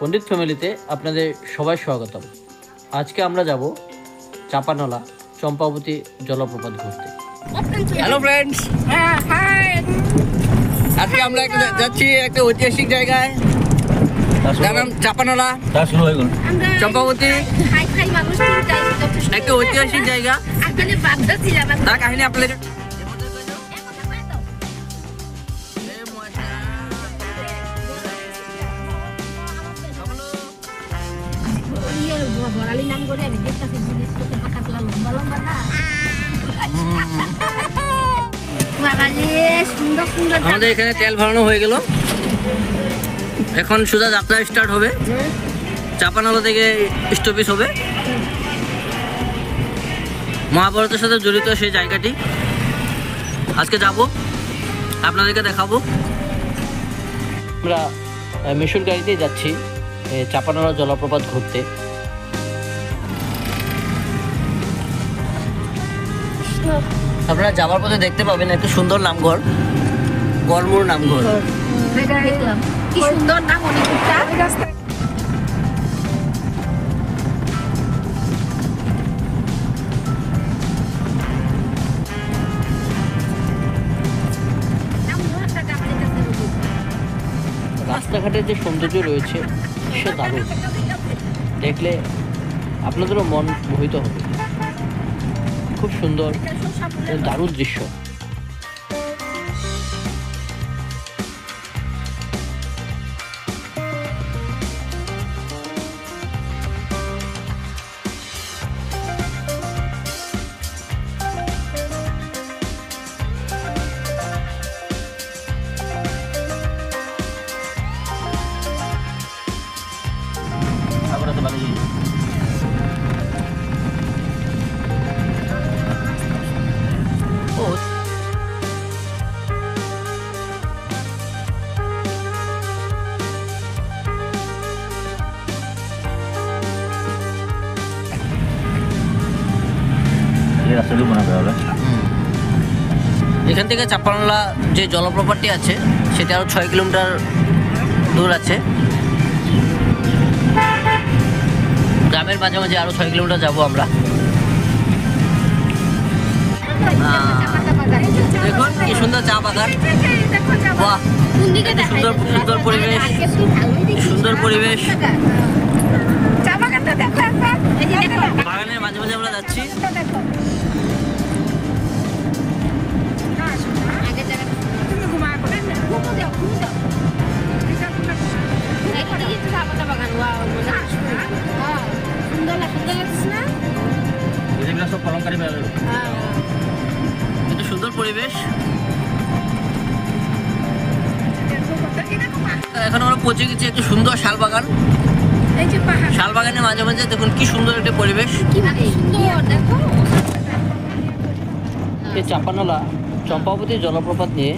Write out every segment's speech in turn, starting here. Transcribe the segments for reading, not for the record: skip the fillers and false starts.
পণ্ডিত ফ্যামিলিতে আপনাদের সবাই স্বাগতম। আজকে আমরা যাব চাপানলা চম্পাবতী জলপ্রপাত ঘুরতে। হ্যালো ফ্রেন্ডস, আজকে আমরা যাচ্ছি একটা ঐতিহাসিক জায়গায়, যার নাম চাপানলা চম্পাবতী। একটা ঐতিহাসিক জায়গা, তার কাহিনী আপনাদের আমাদের এখানে তেল ভরানো হয়ে গেল। এখন সোজা যাত্রা স্টার্ট হবে। চাপানলা থেকে স্টপেজ হবে। মহাভারতের সাথে জড়িত সেই জায়গাটি আজকে যাব, আপনাদেরকে দেখাবো। আমরা মিশুর গাড়িতেই যাচ্ছি চাপানলা জলপ্রপাত ঘুরতে। আপনারা যাওয়ার পথে দেখতে পাবেন একটা সুন্দর নামঘর, গড়মুড় নামঘর। কি সুন্দর নাম, অনেকটা রাস্তাঘাটের যে সৌন্দর্য রয়েছে সে দারুণ, দেখলে আপনাদেরও মন মোহিত হবে। খুব সুন্দর, দারুণ দৃশ্য। এখান থেকে চাপানলা যে জলপ্রপাতটি আছে সেটা আরো 6 কিলোমিটার দূর আছে। গ্রামের মাঝে মাঝে আরো 6 কিলোমিটার যাবো আমরা। দেখুন কি সুন্দর চা বাগান, বাহ, সুন্দর সুন্দর পরিবেশ, সুন্দর পরিবেশ। বাগানের মাঝে মাঝে আমরা যাচ্ছি। কিন্তু সুন্দর পরিবেশ। এখন আমরা পৌঁছে গেছি একটু সুন্দর শাল বাগান। শাল বাগানের মাঝে মাঝে দেখুন কি সুন্দর একটা পরিবেশ। এই চাপানলা চম্পাবতী জলপ্রপাত নিয়ে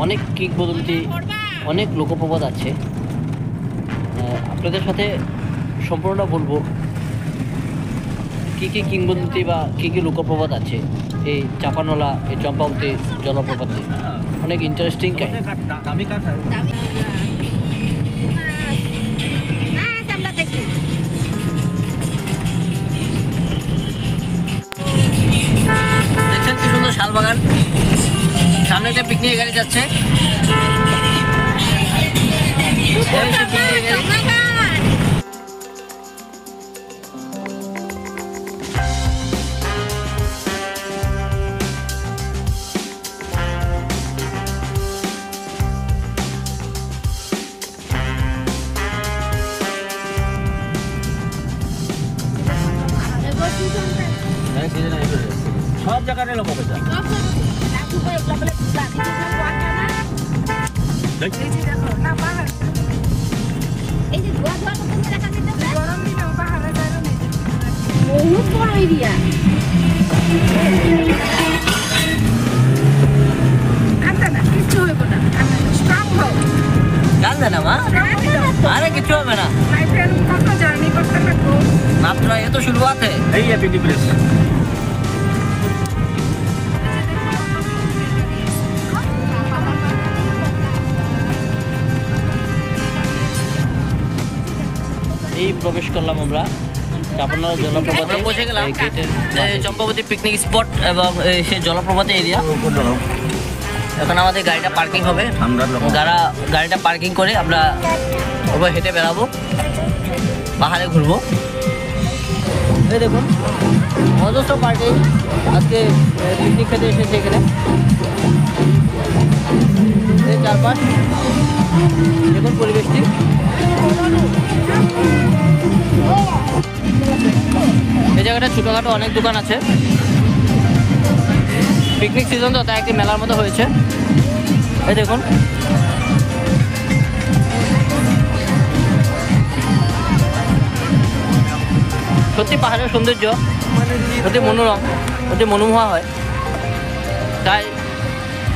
অনেক কিংবদন্তি, অনেক লোকপ্রবাদ আছে। আপনাদের সাথে সম্পূর্ণটা বলবো কী কী কিংবদন্তি বা কী কী লোকপ্রবাদ আছে এই চাপানলা এই চম্পাবতী জলপ্রপাত নিয়ে। অনেক ইন্টারেস্টিং কাহিনী। দেখছেন কি সুন্দর শাল বাগান, সামনে একটা পিকনিক গাড়ি যাচ্ছে। সব জায়গায় লোক হবে। বহুত বড় এরিয়া। কিছু হইব না, স্ট্রং হোক। জানবে না মা, আরে কিছু হবে না। মাত্র এ তো শুরুয়াত है। এই है पिकनिक प्लेस। এই প্রবেশ করলাম আমরা চাপানলা জলপ্রপাতে। আমরা পৌঁছে গেলাম এই গেটের চম্পাবতী পিকনিক স্পট এবং সেই জলপ্রপাতের এরিয়া। এখন আমাদের গাড়িটা পার্কিং হবে, গাড়িটা পার্কিং করে আমরা ওভাবে হেঁটে বেড়াবো, পাহাড়ে ঘুরবো। এই দেখুন অজস্র পার্কিং, আজকে পিকনিক খেতে এসেছে এখানে। এই চারপাশ দেখুন পরিবেশটি। এই জায়গাটা ছোটোখাটো অনেক দোকান আছে, পিকনিক সিজন তো তাই একটি মেলার মতো হয়েছে। এই দেখুন সত্যি পাহাড়ের সৌন্দর্য অতি মনোরম, অতি মনোমোহা হয়, তাই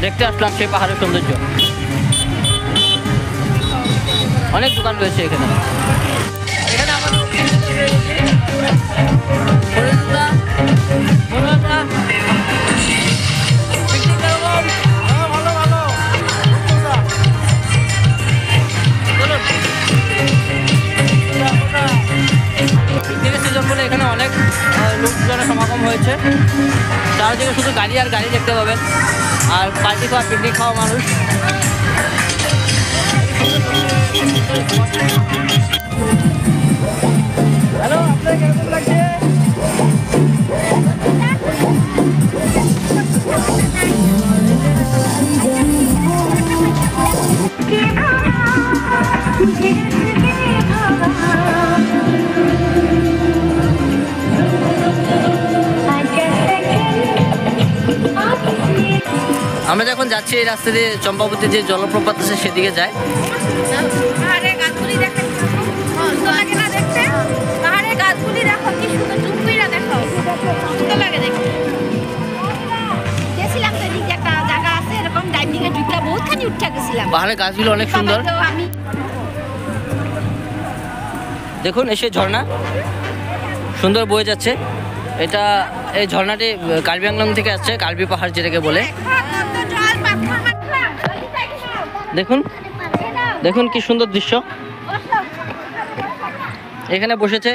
দেখতে আসলাম সেই পাহাড়ের সৌন্দর্য। অনেক দোকান রয়েছে এখানে। এখানে আমাদের পিকনিকের সিজন বলে এখানে অনেক লোকজনের সমাগম হয়েছে। চারদিকে শুধু গাড়ি আর গাড়ি দেখতে পাবেন, আর পার্টি খাওয়া পিকনিক খাওয়া মানুষ। হ্যালো, আপনার কেমন লাগছে? আমরা যখন যাচ্ছি এই রাস্তা দিয়ে চম্পাবতীর যে জলপ্রপাত আছে সেদিকে যাই। পাহাড়ের গাছগুলি দেখে সুন্দর লাগে না দেখতে? পাহাড়ের গাছগুলি দেখো কি সুন্দর, টুকুইরা দেখো সুন্দর লাগে দেখতে। গেছিলাম তো এদিকে একটা জায়গা আছে এরকম ডাইনিং এ ঢুকা বহুতখানি উঠে গেছিলাম। পাহাড়ের গাছগুলো অনেক সুন্দর। তো আমি দেখুন এসে ঝর্ণা সুন্দর বয়ে যাচ্ছে। এটা এই ঝর্ণাটি কার্বি আংলং থেকে আসছে, কার্বি পাহাড় যেটাকে বলে। দেখুন দেখুন কি সুন্দর দৃশ্য। এখানে বসেছে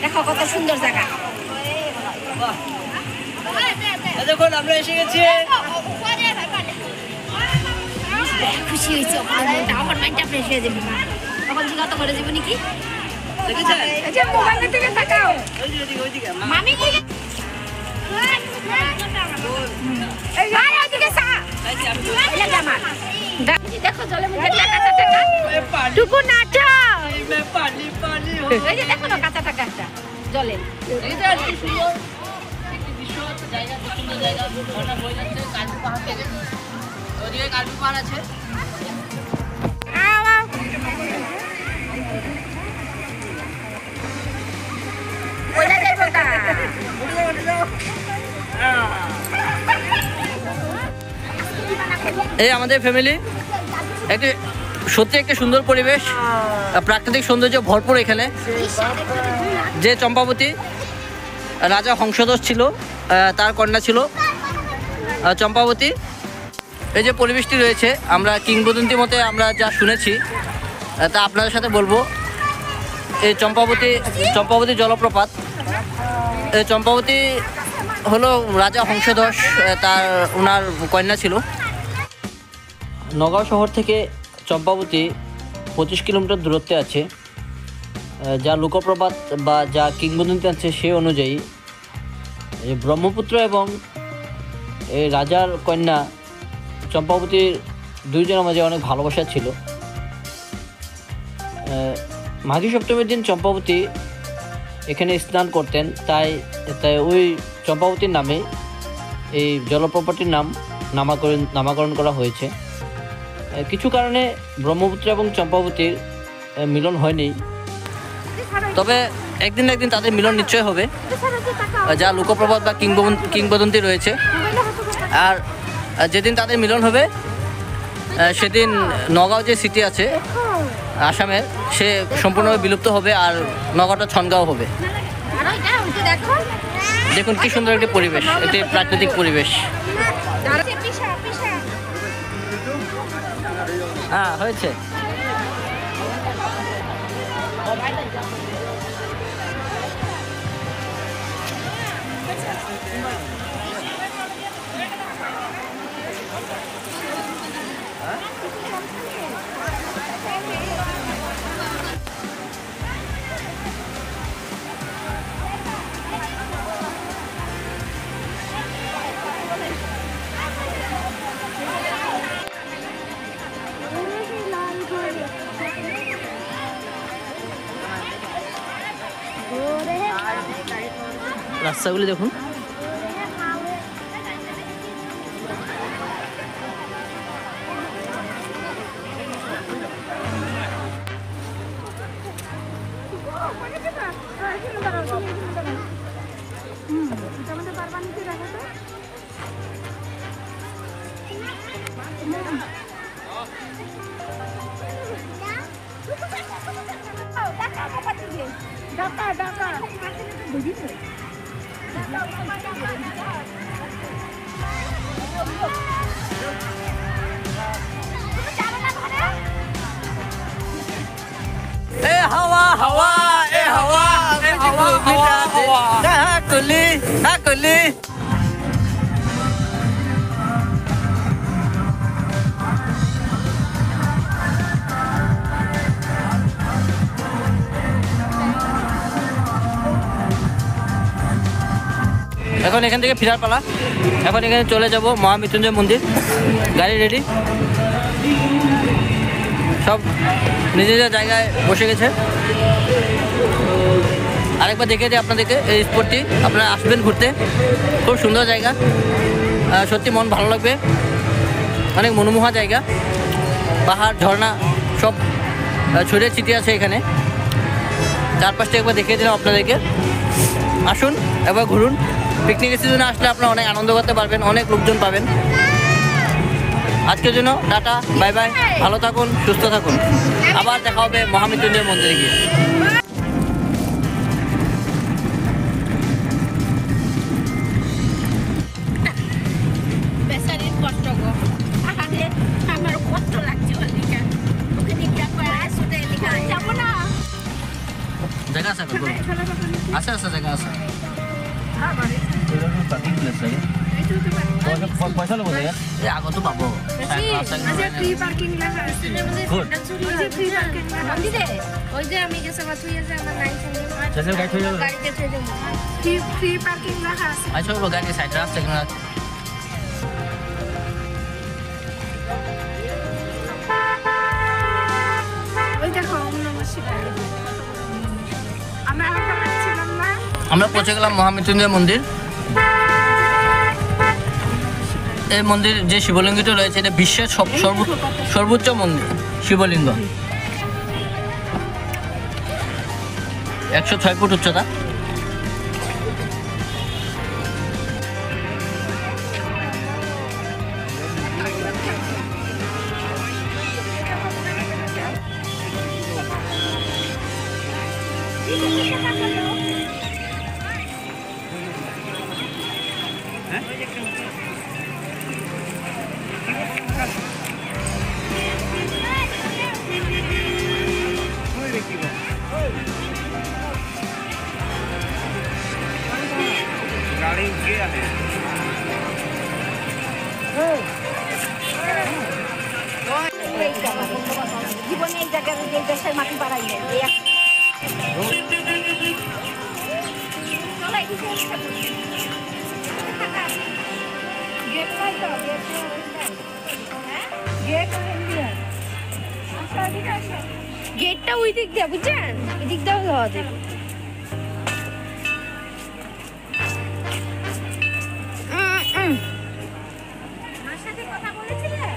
দেখো কত সুন্দর জায়গা। দেখুন আমরা এসে গেছি। খুশি হয়েছে আমার মাইন্ডটা ফ্রেশ হয়ে যাবে। তখন জিজ্ঞাসা করে যাবো নাকি মোবাইলের দিকে তাকাও মামি কই দেখো জলের মধ্যে কাঁচা টাকা টুকু নাচো দেখো না কাঁচা টাকা একটা জলে আছে। এই আমাদের ফ্যামিলি একটি সত্যি একটি সুন্দর পরিবেশ, প্রাকৃতিক সৌন্দর্য ভরপুর এখানে। যে চম্পাবতী রাজা হংসধ্বজ ছিল তার কন্যা ছিল চম্পাবতী। এই যে পরিবেশটি রয়েছে আমরা কিংবদন্তি মতে আমরা যা শুনেছি তা আপনাদের সাথে বলবো। এই চম্পাবতী জলপ্রপাত, চম্পাবতী হলো রাজা হংসধ্বজ ওনার কন্যা ছিল। নগাঁও শহর থেকে চম্পাবতী 25 কিলোমিটার দূরত্বে আছে। যা লোকপ্রবাদ বা যা কিংবদন্তি আছে সে অনুযায়ী এই ব্রহ্মপুত্র এবং এই রাজার কন্যা চম্পাবতীর দুইজনের মাঝে অনেক ভালোবাসা ছিল। মাঘী সপ্তমীর দিন চম্পাবতী এখানে স্নান করতেন, তাই ওই চম্পাবতীর নামে এই জলপ্রপাতটির নামকরণ করা হয়েছে। কিছু কারণে ব্রহ্মপুত্র এবং চম্পাবতীর মিলন হয়নি, তবে একদিন না একদিন তাদের মিলন নিশ্চয় হবে, যা লোকপ্রবাদ বা কিংবদন্তি রয়েছে। আর যেদিন তাদের মিলন হবে সেদিন নগাঁও যে সিটি আছে আসামের সে সম্পূর্ণভাবে বিলুপ্ত হবে আর নগাঁওটা ছনগাঁও হবে। ওইটা ওইটা দেখো। দেখুন কি সুন্দর একটি পরিবেশ, একটি প্রাকৃতিক পরিবেশ। পিসা পিসা। হ্যাঁ হয়েছে। রাস্তাগুলি দেখুন। হাওয়া হাওয়া এ হাওয়া এ হাওয়া হাওয়া হাওয়া হাকুলি হাকুলি। এখন এখান থেকে ফেরার পালা। এখন এখানে চলে যাব মহামৃত্যুঞ্জয় মন্দির। গাড়ি রেডি, সব নিজেদের জায়গায় বসে গেছে। আরেকবার দেখে দিই আপনাদেরকে এই স্পটটি, আপনারা আসবেন ঘুরতে, খুব সুন্দর জায়গা, সত্যি মন ভালো লাগবে, অনেক মনোমোহা জায়গা, পাহাড় ঝর্ণা সব ছড়িয়ে ছিটিয়ে আছে এখানে। চারপাশটা একবার দেখিয়ে দিলাম আপনাদেরকে। আসুন একবার ঘুরুন, পিকনিকের সিজনে আসলে আপনারা অনেক আনন্দ করতে পারবেন, অনেক লোকজন পাবেন। আজকের জন্য টাটা, বাই বাই, ভালো থাকুন, সুস্থ থাকুন, আবার দেখা হবে মহামৃত্যুঞ্জয় মন্দিরে গিয়ে। বেচারির কষ্ট গো, আমার কষ্ট লাগছে ওদিকে, ওকে দিকে একবার আসতে এদিকে যাবো না। জায়গা আছে আছে আছে জায়গা আছে। পয়সা লব এই আগতো পাব। ফ্রি পার্কিং লেখা আছে মন্দিরে, ওই যে আমি গেছে বা তুই যে আমার লাইন চলে গাড়ি থই যাবে, গাড়িতে থই যাবো। ফ্রি পার্কিং লেখা আছে। আচ্ছা বলো গাড়ি সাইড রাস্তা কেন ওই দেখো ওম নমঃ শিবায়। আমরা পৌঁছে গেলাম মহামৃত্যুঞ্জয় মন্দির। এই মন্দির যে শিবলিঙ্গটি রয়েছে এটা বিশ্বের সর্বোচ্চ মন্দির শিবলিঙ্গ, 106 ফুট উচ্চতা। জীবনে এই জায়গায় যে দেশের মাটি বাড়াই নেই। গেটটা ওই দিক দিয়ে বুঝছেন, এদিক দিয়েও যাওয়া যাবে। আমার সাথে কথা বলেছিলে?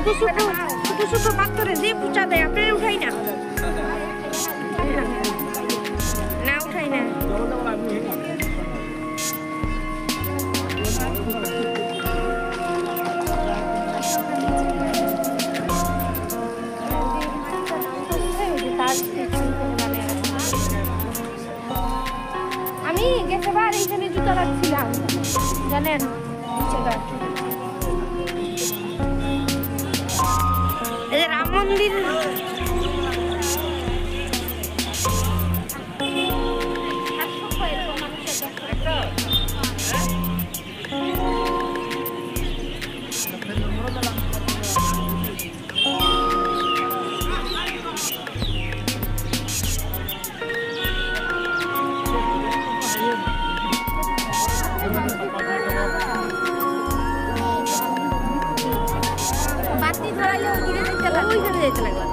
ছোট পাথরে যে পুচা দেয় আপনি উঠাই না না উঠাই না আমি গেছেবার এইখানে জুতো রাখছিলাম জানেন এই যে রাম মন্দির বাতি ধরাইলে ওইদিকে যেতে লাগে ওইখানে যেতে লাগে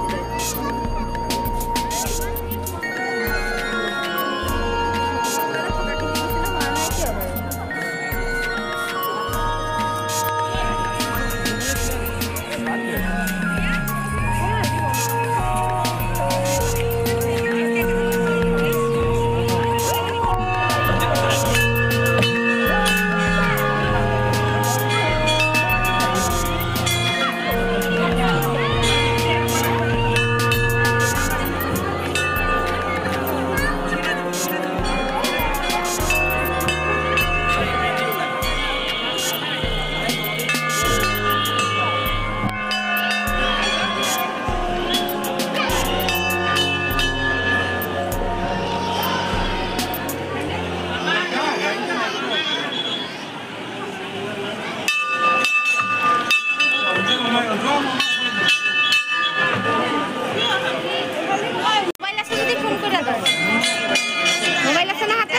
মোবাইল আছে না হাতে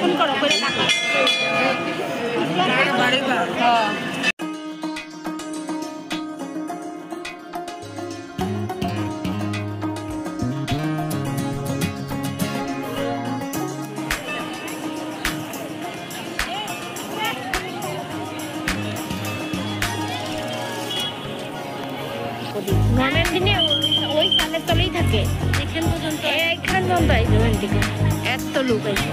ফোন করো করে টাকা গরমের দিনে ওই সালের তলেই থাকে এখান পর্যন্ত এই যে এত লোক আছে